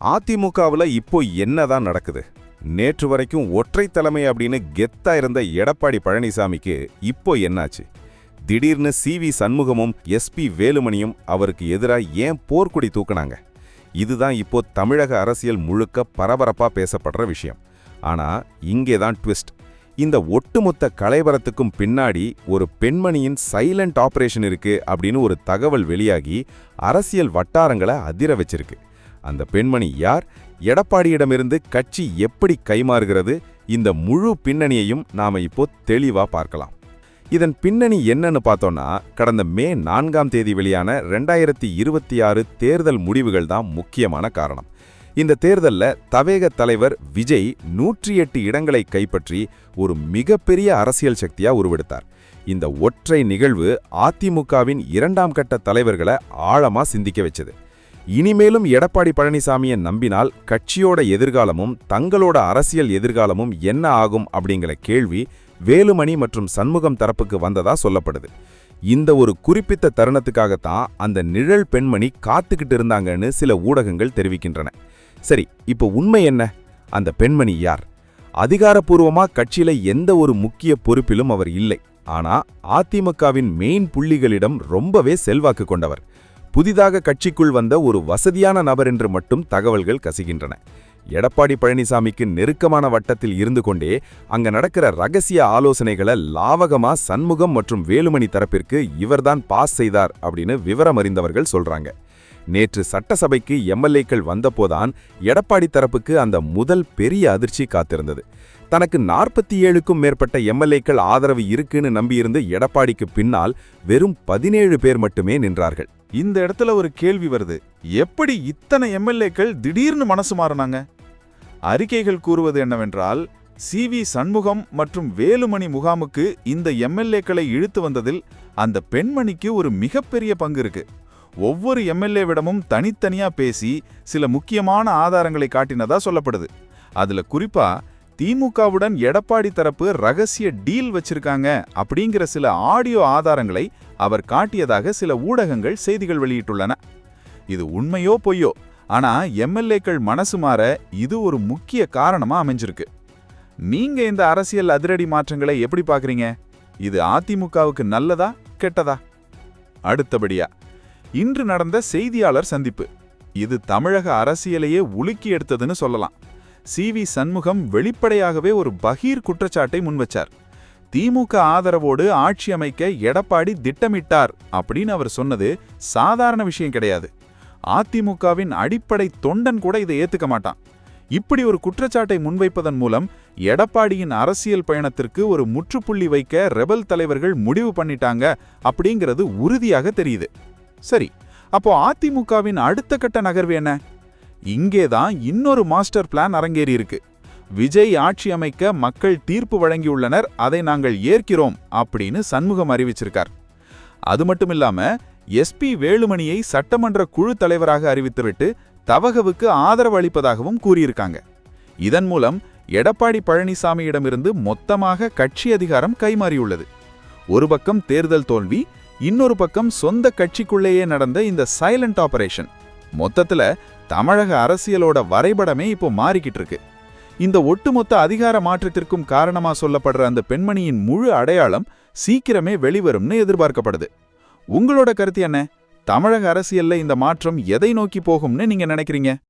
அதிமுகவுல இப்போ என்னதான் நடக்குது? நேற்று வரைக்கும் ஒற்றை தலைமை அப்படின்னு கெத்தா இருந்த எடப்பாடி பழனிசாமிக்கு இப்போ என்னாச்சு? திடீர்னு சி.வி. சண்முகமும் எஸ்.பி. வேலுமணியும் அவருக்கு எதிரா ஏன் போர்க்குடி தூக்குனாங்க? இதுதான் இப்போ தமிழக அரசியல் முழுக்க பரபரப்பா பேசப்படுற விஷயம். ஆனா இங்கேதான் ட்விஸ்ட். இந்த ஒட்டுமொத்த கலைவரத்துக்கும் பின்னாடி ஒரு பெண்மணியின் சைலண்ட் ஆபரேஷன் இருக்கு அப்படின்னு ஒரு தகவல் வெளியாகி அரசியல் வட்டாரங்களை அதிர வச்சிருக்கு. அந்த பெண்மணி யார்? எடப்பாடியிடமிருந்து கட்சி எப்படி கைமாறுகிறது? இந்த முழு பின்னணியையும் நாம இப்போ தெளிவா பார்க்கலாம். இதன் பின்னணி என்னன்னு பார்த்தோம்னா, கடந்த மே 4ஆம் தேதி வெளியான 2026 தேர்தல் முடிவுகள் தான் முக்கியமான காரணம். இந்த தேர்தல்ல தவேக தலைவர் விஜய் 108 இடங்களை கைப்பற்றி ஒரு மிகப்பெரிய அரசியல் சக்தியா உருவெடுத்தார். இந்த ஒற்றை நிகழ்வு அதிமுகவின் 2ஆம் கட்ட தலைவர்களை ஆழமா சிந்திக்க வச்சது. இனிமேலும் எடப்பாடி பழனிசாமியை நம்பினால் கட்சியோட எதிர்காலமும் தங்களோட அரசியல் எதிர்காலமும் என்ன ஆகும் அப்படிங்கிற கேள்வி வேலுமணி மற்றும் சண்முகம் தரப்புக்கு வந்ததா சொல்லப்படுது. இந்த ஒரு குறிப்பிட்ட தருணத்துக்காகத்தான் அந்த நிழல் பெண்மணி காத்துக்கிட்டு இருந்தாங்கன்னு சில ஊடகங்கள் தெரிவிக்கின்றன. சரி, இப்போ உண்மை என்ன? அந்த பெண்மணி யார்? அதிகாரப்பூர்வமா கட்சியில எந்த ஒரு முக்கிய பொறுப்பிலும் அவர் இல்லை. ஆனா அதிமுகவின் மெயின் புள்ளிகளிடம் ரொம்பவே செல்வாக்கு கொண்டவர். புதிதாக கட்சிக்குள் வந்த ஒரு வசதியான நபர் என்று மட்டும் தகவல்கள் கசிகின்றன. எடப்பாடி பழனிசாமிக்கு நெருக்கமான வட்டத்தில் இருந்து கொண்டே அங்க நடக்கிற ரகசிய ஆலோசனைகளை லாவகமா சண்முகம் மற்றும் வேலுமணி தரப்பிற்கு இவர்தான் பாஸ் செய்தார் அப்படின்னு விவரம் அறிந்தவர்கள் சொல்றாங்க. நேற்று சட்டசபைக்கு எம்எல்ஏக்கள் வந்தபோதான் எடப்பாடி தரப்புக்கு அந்த முதல் பெரிய அதிர்ச்சி காத்திருந்தது. தனக்கு 47க்கும் மேற்பட்ட எம்எல்ஏக்கள் ஆதரவு இருக்குன்னு நம்பியிருந்த எடப்பாடிக்கு பின்னால் வெறும் 17 பேர் மட்டுமே நின்றார்கள். இந்த இடத்துல ஒரு கேள்வி வருது. எப்படி இத்தனை எம்எல்ஏக்கள் திடீர்னு மனசு மாறினாங்க? அறிக்கைகள் கூறுவது என்னவென்றால், சி.வி. சண்முகம் மற்றும் வேலுமணி முகாமுக்கு இந்த எம்எல்ஏக்களை இழுத்து வந்ததில் அந்த பெண்மணிக்கு ஒரு மிகப்பெரிய பங்கு இருக்கு. ஒவ்வொரு எம்எல்ஏவிடமும் தனித்தனியா பேசி சில முக்கியமான ஆதாரங்களை காட்டினதா சொல்லப்படுது. அதுல குறிப்பா திமுகவுடன் எடப்பாடி தரப்பு ரகசிய டீல் வச்சிருக்காங்க அப்படிங்கிற சில ஆடியோ ஆதாரங்களை அவர் காட்டியதாக சில ஊடகங்கள் செய்திகள் வெளியிட்டுள்ளன. இது உண்மையோ பொய்யோ, ஆனா எம்எல்ஏக்கள் மனசு மாற இது ஒரு முக்கிய காரணமா அமைஞ்சிருக்கு. நீங்க இந்த அரசியல் அதிரடி மாற்றங்களை எப்படி பாக்குறீங்க? இது அதிமுகவுக்கு நல்லதா கெட்டதா? அடுத்தபடியா இன்று நடந்த செய்தியாளர் சந்திப்பு. இது தமிழக அரசியலையே உலுக்கி எடுத்ததுன்னு சொல்லலாம். சி.வி. சண்முகம் வெளிப்படையாகவே ஒரு பகீர் குற்றச்சாட்டை முன்வச்சார். திமுக ஆதரவோடு ஆட்சி அமைக்க எடப்பாடி திட்டமிட்டார் அப்படின்னு அவர் சொன்னது சாதாரண விஷயம் கிடையாது. அதிமுகவின் அடிப்படை தொண்டன் கூட இதை ஏத்துக்க மாட்டான். இப்படி ஒரு குற்றச்சாட்டை முன்வைப்பதன் மூலம் எடப்பாடியின் அரசியல் பயணத்திற்கு ஒரு முற்றுப்புள்ளி வைக்க ரெபல் தலைவர்கள் முடிவு பண்ணிட்டாங்க அப்படிங்கிறது உறுதியாக தெரியுது. சரி, அப்போ அதிமுகவின் அடுத்த கட்ட நகர்வு என்ன? இங்கேதான் இன்னொரு மாஸ்டர் பிளான் அரங்கேறி இருக்கு. விஜய் ஆட்சி அமைக்க மக்கள் தீர்ப்பு வழங்கியுள்ளனர், அதை நாங்கள் ஏற்கிறோம் அப்படின்னு சண்முகம் அறிவிச்சிருக்கார். அது மட்டுமில்லாம எஸ்.பி. வேலுமணியை சட்டமன்ற குழு தலைவராக அறிவித்துவிட்டு தவகவுக்கு ஆதரவு அளிப்பதாகவும் கூறியிருக்காங்க. இதன் மூலம் எடப்பாடி பழனிசாமியிடமிருந்து மொத்தமாக கட்சி அதிகாரம் கைமாறியுள்ளது. ஒரு பக்கம் தேர்தல் தோல்வி, இன்னொரு பக்கம் சொந்த கட்சிக்குள்ளேயே நடந்த இந்த சைலண்ட் ஆபரேஷன். மொத்தத்துல தமிழக அரசியலோட வரைபடமே இப்போ மாறிக்கிட்டு இருக்கு. இந்த ஒட்டுமொத்த அதிகார மாற்றத்திற்கும் காரணமா சொல்லப்படுற அந்த பெண்மணியின் முழு அடையாளம் சீக்கிரமே வெளிவரும்னு எதிர்பார்க்கப்படுது. உங்களோட கருத்து என்ன? தமிழக அரசியல்ல இந்த மாற்றம் எதை நோக்கி போகும்னு நீங்க நினைக்கிறீங்க?